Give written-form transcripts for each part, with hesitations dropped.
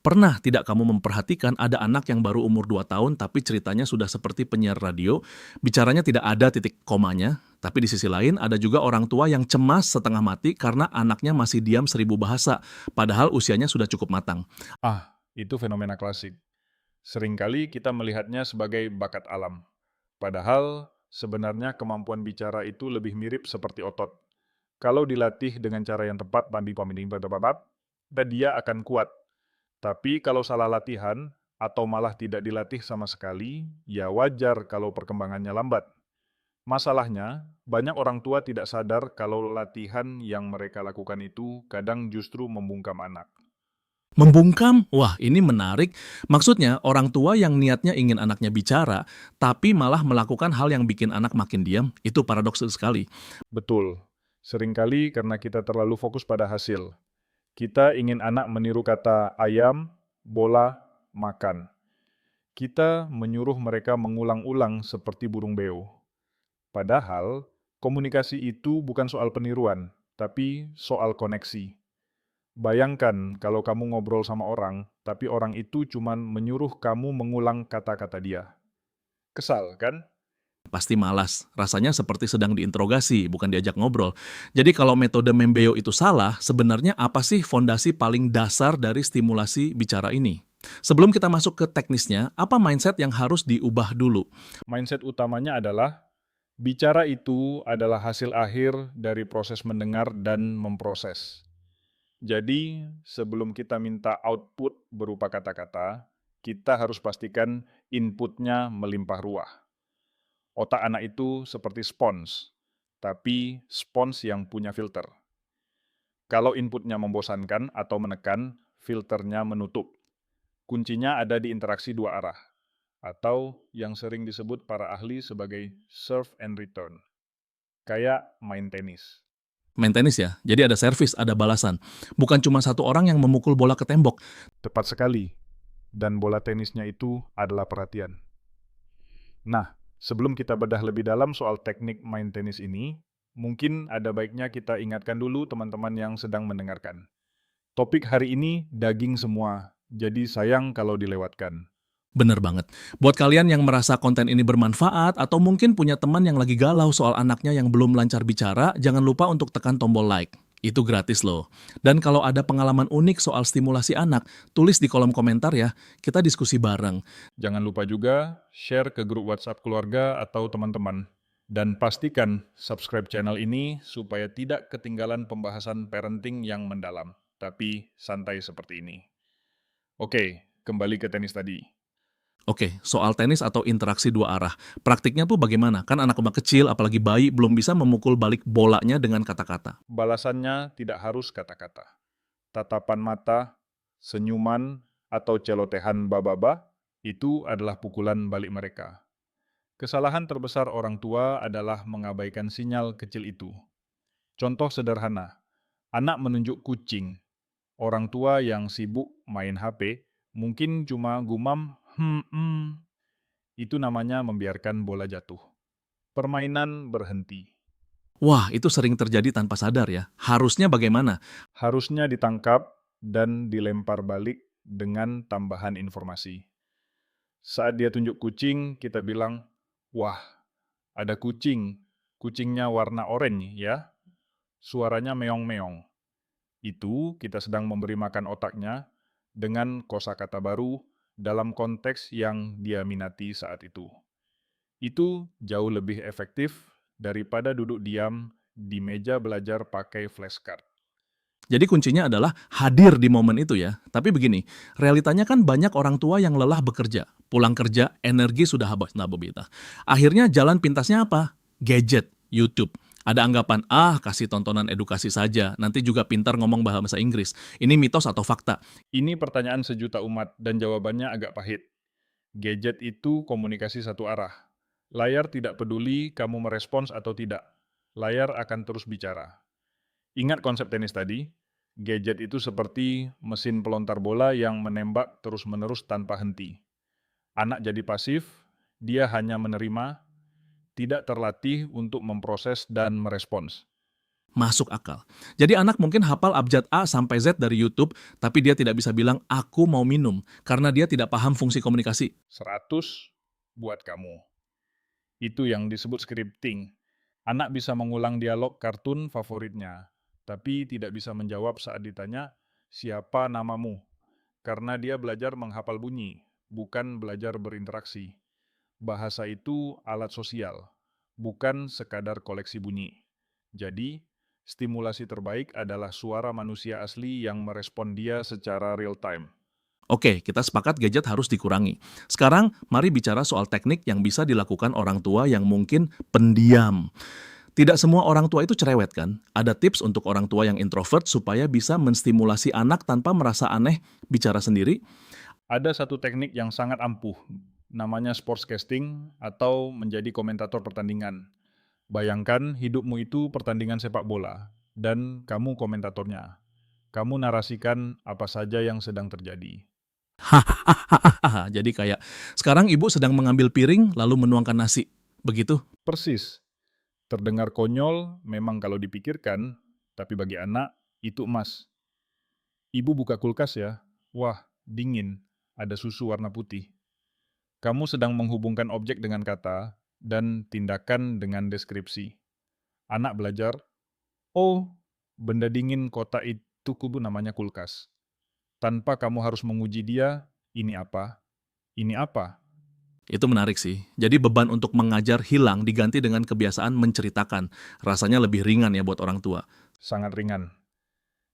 Pernah tidak kamu memperhatikan ada anak yang baru umur 2 tahun tapi ceritanya sudah seperti penyiar radio, bicaranya tidak ada titik komanya, tapi di sisi lain ada juga orang tua yang cemas setengah mati karena anaknya masih diam 1000 bahasa, padahal usianya sudah cukup matang. Itu fenomena klasik. Seringkali kita melihatnya sebagai bakat alam. Padahal sebenarnya kemampuan bicara itu lebih mirip seperti otot. Kalau dilatih dengan cara yang tepat, dan dia akan kuat. Tapi kalau salah latihan, atau malah tidak dilatih sama sekali, ya wajar kalau perkembangannya lambat. Masalahnya, banyak orang tua tidak sadar kalau latihan yang mereka lakukan itu kadang justru membungkam anak. Membungkam? Wah, ini menarik. Maksudnya, orang tua yang niatnya ingin anaknya bicara, tapi malah melakukan hal yang bikin anak makin diam, itu paradoks sekali. Betul, seringkali karena kita terlalu fokus pada hasil. Kita ingin anak meniru kata ayam, bola, makan. Kita menyuruh mereka mengulang-ulang seperti burung beo. Padahal, komunikasi itu bukan soal peniruan, tapi soal koneksi. Bayangkan kalau kamu ngobrol sama orang, tapi orang itu cuma menyuruh kamu mengulang kata-kata dia. Kesal, kan? Pasti malas, rasanya seperti sedang diinterogasi, bukan diajak ngobrol. Jadi kalau metode Membeo itu salah, sebenarnya apa sih fondasi paling dasar dari stimulasi bicara ini? Sebelum kita masuk ke teknisnya, apa mindset yang harus diubah dulu? Mindset utamanya adalah bicara itu adalah hasil akhir dari proses mendengar dan memproses. Jadi, sebelum kita minta output berupa kata-kata, kita harus pastikan inputnya melimpah ruah. Otak anak itu seperti spons, tapi spons yang punya filter. Kalau inputnya membosankan atau menekan, filternya menutup. Kuncinya ada di interaksi dua arah, atau yang sering disebut para ahli sebagai serve and return. Kayak main tenis. Main tenis ya, jadi ada servis, ada balasan. Bukan cuma satu orang yang memukul bola ke tembok. Tepat sekali. Dan bola tenisnya itu adalah perhatian. Nah, sebelum kita bedah lebih dalam soal teknik main tenis ini, mungkin ada baiknya kita ingatkan dulu teman-teman yang sedang mendengarkan. Topik hari ini daging semua, jadi sayang kalau dilewatkan. Bener banget. Buat kalian yang merasa konten ini bermanfaat atau mungkin punya teman yang lagi galau soal anaknya yang belum lancar bicara, jangan lupa untuk tekan tombol like. Itu gratis loh. Dan kalau ada pengalaman unik soal stimulasi anak, tulis di kolom komentar ya. Kita diskusi bareng. Jangan lupa juga share ke grup WhatsApp keluarga atau teman-teman. Dan pastikan subscribe channel ini supaya tidak ketinggalan pembahasan parenting yang mendalam, tapi santai seperti ini. Oke, kembali ke tenis tadi. Oke, soal tenis atau interaksi dua arah. Praktiknya tuh bagaimana? Kan anak kecil, apalagi bayi, belum bisa memukul balik bolanya dengan kata-kata. Balasannya tidak harus kata-kata. Tatapan mata, senyuman, atau celotehan bababa, itu adalah pukulan balik mereka. Kesalahan terbesar orang tua adalah mengabaikan sinyal kecil itu. Contoh sederhana, anak menunjuk kucing. Orang tua yang sibuk main HP mungkin cuma gumam, itu namanya membiarkan bola jatuh. Permainan berhenti. Wah, itu sering terjadi tanpa sadar ya. Harusnya bagaimana? Harusnya ditangkap dan dilempar balik dengan tambahan informasi. Saat dia tunjuk kucing, kita bilang, wah, ada kucing. Kucingnya warna oranye ya. Suaranya meong-meong. Itu kita sedang memberi makan otaknya dengan kosakata baru dalam konteks yang dia minati saat itu. Itu jauh lebih efektif daripada duduk diam di meja belajar pakai flashcard. Jadi kuncinya adalah hadir di momen itu ya. Tapi begini, realitanya kan banyak orang tua yang lelah bekerja. Pulang kerja, energi sudah habis nabobita. Akhirnya jalan pintasnya apa? Gadget, YouTube. Ada anggapan, kasih tontonan edukasi saja, nanti juga pintar ngomong bahasa Inggris. Ini mitos atau fakta? Ini pertanyaan sejuta umat dan jawabannya agak pahit. Gadget itu komunikasi satu arah. Layar tidak peduli kamu merespons atau tidak. Layar akan terus bicara. Ingat konsep tenis tadi? Gadget itu seperti mesin pelontar bola yang menembak terus-menerus tanpa henti. Anak jadi pasif, dia hanya menerima, tidak terlatih untuk memproses dan merespons. Masuk akal. Jadi anak mungkin hafal abjad A sampai Z dari YouTube, tapi dia tidak bisa bilang, aku mau minum, karena dia tidak paham fungsi komunikasi. 100 buat kamu. Itu yang disebut scripting. Anak bisa mengulang dialog kartun favoritnya, tapi tidak bisa menjawab saat ditanya, siapa namamu? Karena dia belajar menghafal bunyi, bukan belajar berinteraksi. Bahasa itu alat sosial, bukan sekadar koleksi bunyi. Jadi, stimulasi terbaik adalah suara manusia asli yang merespon dia secara real time. Oke, kita sepakat gadget harus dikurangi. Sekarang, mari bicara soal teknik yang bisa dilakukan orang tua yang mungkin pendiam. Tidak semua orang tua itu cerewet kan? Ada tips untuk orang tua yang introvert supaya bisa menstimulasi anak tanpa merasa aneh bicara sendiri? Ada satu teknik yang sangat ampuh, namanya sportscasting atau menjadi komentator pertandingan. Bayangkan hidupmu itu pertandingan sepak bola, dan kamu komentatornya. Kamu narasikan apa saja yang sedang terjadi. Hahaha, jadi kayak, sekarang ibu sedang mengambil piring lalu menuangkan nasi. Begitu? Persis, terdengar konyol memang kalau dipikirkan, tapi bagi anak, itu emas. Ibu buka kulkas ya, wah, dingin, ada susu warna putih. Kamu sedang menghubungkan objek dengan kata, dan tindakan dengan deskripsi. Anak belajar, oh, benda dingin kota itu kubu namanya kulkas. Tanpa kamu harus menguji dia, ini apa, ini apa. Itu menarik sih. Jadi beban untuk mengajar hilang diganti dengan kebiasaan menceritakan. Rasanya lebih ringan ya buat orang tua. Sangat ringan.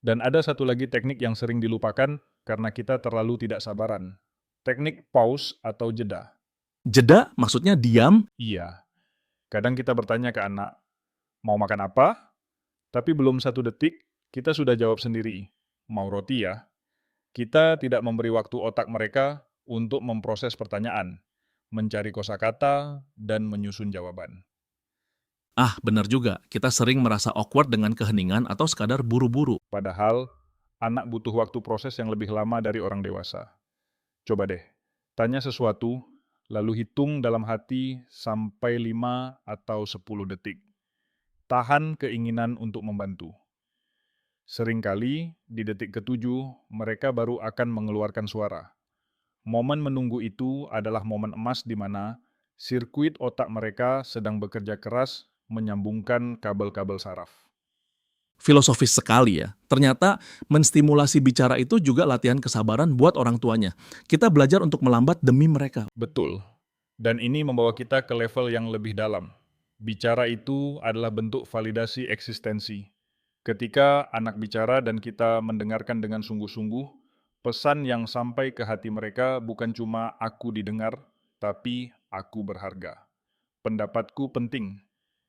Dan ada satu lagi teknik yang sering dilupakan karena kita terlalu tidak sabaran. Teknik pause atau jeda. Jeda maksudnya diam. Iya, kadang kita bertanya ke anak, mau makan apa? Tapi belum 1 detik, kita sudah jawab sendiri, mau roti ya? Kita tidak memberi waktu otak mereka untuk memproses pertanyaan, mencari kosakata, dan menyusun jawaban. Ah, benar juga. Kita sering merasa awkward dengan keheningan atau sekadar buru-buru. Padahal, anak butuh waktu proses yang lebih lama dari orang dewasa. Coba deh, tanya sesuatu, lalu hitung dalam hati sampai 5 atau 10 detik. Tahan keinginan untuk membantu. Seringkali, di detik ke-7, mereka baru akan mengeluarkan suara. Momen menunggu itu adalah momen emas di mana sirkuit otak mereka sedang bekerja keras menyambungkan kabel-kabel saraf. Filosofis sekali ya. Ternyata menstimulasi bicara itu juga latihan kesabaran buat orang tuanya. Kita belajar untuk melambat demi mereka. Betul. Dan ini membawa kita ke level yang lebih dalam. Bicara itu adalah bentuk validasi eksistensi. Ketika anak bicara dan kita mendengarkan dengan sungguh-sungguh, pesan yang sampai ke hati mereka bukan cuma aku didengar, tapi aku berharga. Pendapatku penting.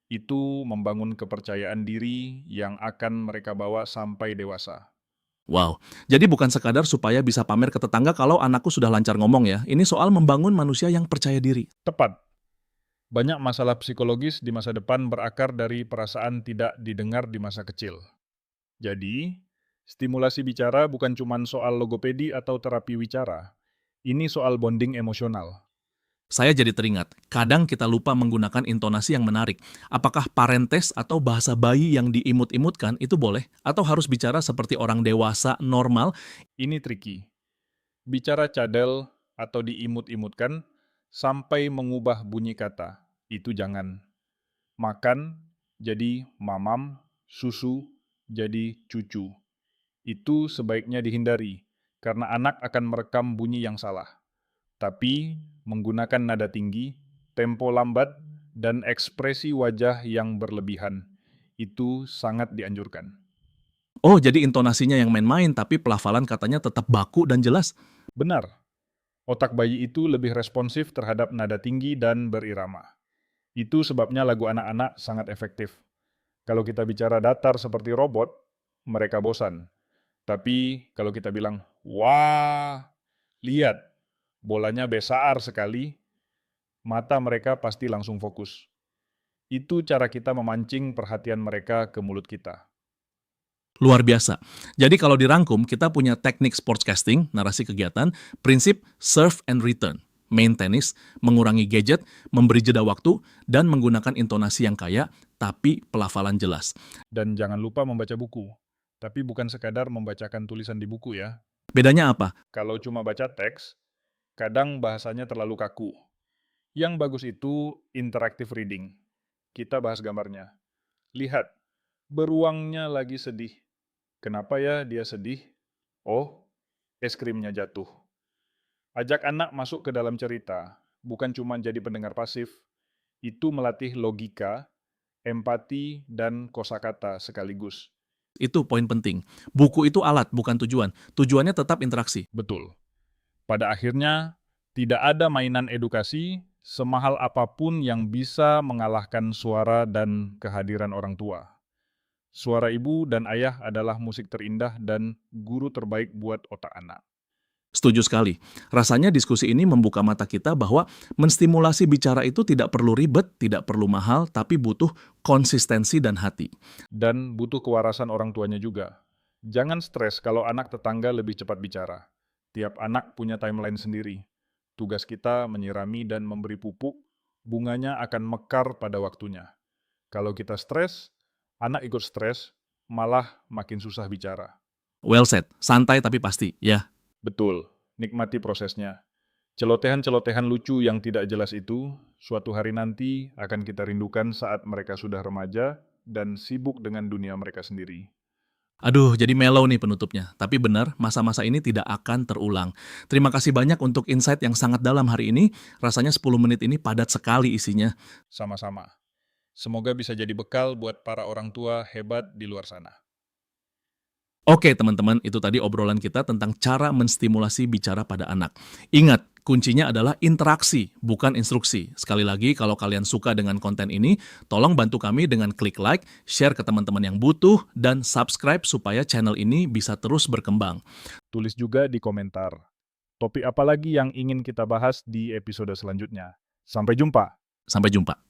Itu membangun kepercayaan diri yang akan mereka bawa sampai dewasa. Wow, jadi bukan sekadar supaya bisa pamer ke tetangga kalau anakku sudah lancar ngomong ya. Ini soal membangun manusia yang percaya diri. Tepat. Banyak masalah psikologis di masa depan berakar dari perasaan tidak didengar di masa kecil. Jadi, stimulasi bicara bukan cuma soal logopedi atau terapi wicara. Ini soal bonding emosional. Saya jadi teringat, kadang kita lupa menggunakan intonasi yang menarik. Apakah parentes atau bahasa bayi yang diimut-imutkan itu boleh? Atau harus bicara seperti orang dewasa normal? Ini tricky. Bicara cadel atau diimut-imutkan sampai mengubah bunyi kata. Itu jangan. Makan jadi mamam, susu jadi cucu. Itu sebaiknya dihindari, karena anak akan merekam bunyi yang salah. Tapi, menggunakan nada tinggi, tempo lambat, dan ekspresi wajah yang berlebihan, itu sangat dianjurkan. Oh, jadi intonasinya yang main-main, tapi pelafalan katanya tetap baku dan jelas. Benar, otak bayi itu lebih responsif terhadap nada tinggi dan berirama. Itu sebabnya lagu anak-anak sangat efektif. Kalau kita bicara datar seperti robot, mereka bosan. Tapi kalau kita bilang, wah, lihat, bolanya besar sekali, mata mereka pasti langsung fokus. Itu cara kita memancing perhatian mereka ke mulut kita. Luar biasa. Jadi kalau dirangkum, kita punya teknik sportscasting, narasi kegiatan, prinsip serve and return. maintenance, mengurangi gadget, memberi jeda waktu, dan menggunakan intonasi yang kaya, tapi pelafalan jelas. Dan jangan lupa membaca buku. Tapi bukan sekadar membacakan tulisan di buku ya. Bedanya apa? Kalau cuma baca teks, kadang bahasanya terlalu kaku. Yang bagus itu interactive reading. Kita bahas gambarnya. Lihat, beruangnya lagi sedih. Kenapa ya dia sedih? Oh, es krimnya jatuh. Ajak anak masuk ke dalam cerita, bukan cuma jadi pendengar pasif. Itu melatih logika, empati, dan kosakata sekaligus. Itu poin penting. Buku itu alat, bukan tujuan. Tujuannya tetap interaksi. Betul. Pada akhirnya, tidak ada mainan edukasi semahal apapun yang bisa mengalahkan suara dan kehadiran orang tua. Suara ibu dan ayah adalah musik terindah dan guru terbaik buat otak anak. Setuju sekali. Rasanya diskusi ini membuka mata kita bahwa menstimulasi bicara itu tidak perlu ribet, tidak perlu mahal, tapi butuh konsistensi dan hati. Dan butuh kewarasan orang tuanya juga. Jangan stres kalau anak tetangga lebih cepat bicara. Tiap anak punya timeline sendiri. Tugas kita menyirami dan memberi pupuk, bunganya akan mekar pada waktunya. Kalau kita stres, anak ikut stres, malah makin susah bicara. Well said. Santai tapi pasti, ya. Betul, nikmati prosesnya. Celotehan-celotehan lucu yang tidak jelas itu, suatu hari nanti akan kita rindukan saat mereka sudah remaja dan sibuk dengan dunia mereka sendiri. Aduh, jadi mellow nih penutupnya. Tapi benar, masa-masa ini tidak akan terulang. Terima kasih banyak untuk insight yang sangat dalam hari ini. Rasanya 10 menit ini padat sekali isinya. Sama-sama. Semoga bisa jadi bekal buat para orang tua hebat di luar sana. Oke teman-teman, itu tadi obrolan kita tentang cara menstimulasi bicara pada anak. Ingat, kuncinya adalah interaksi, bukan instruksi. Sekali lagi, kalau kalian suka dengan konten ini, tolong bantu kami dengan klik like, share ke teman-teman yang butuh, dan subscribe supaya channel ini bisa terus berkembang. Tulis juga di komentar. Topik apa lagi yang ingin kita bahas di episode selanjutnya. Sampai jumpa! Sampai jumpa.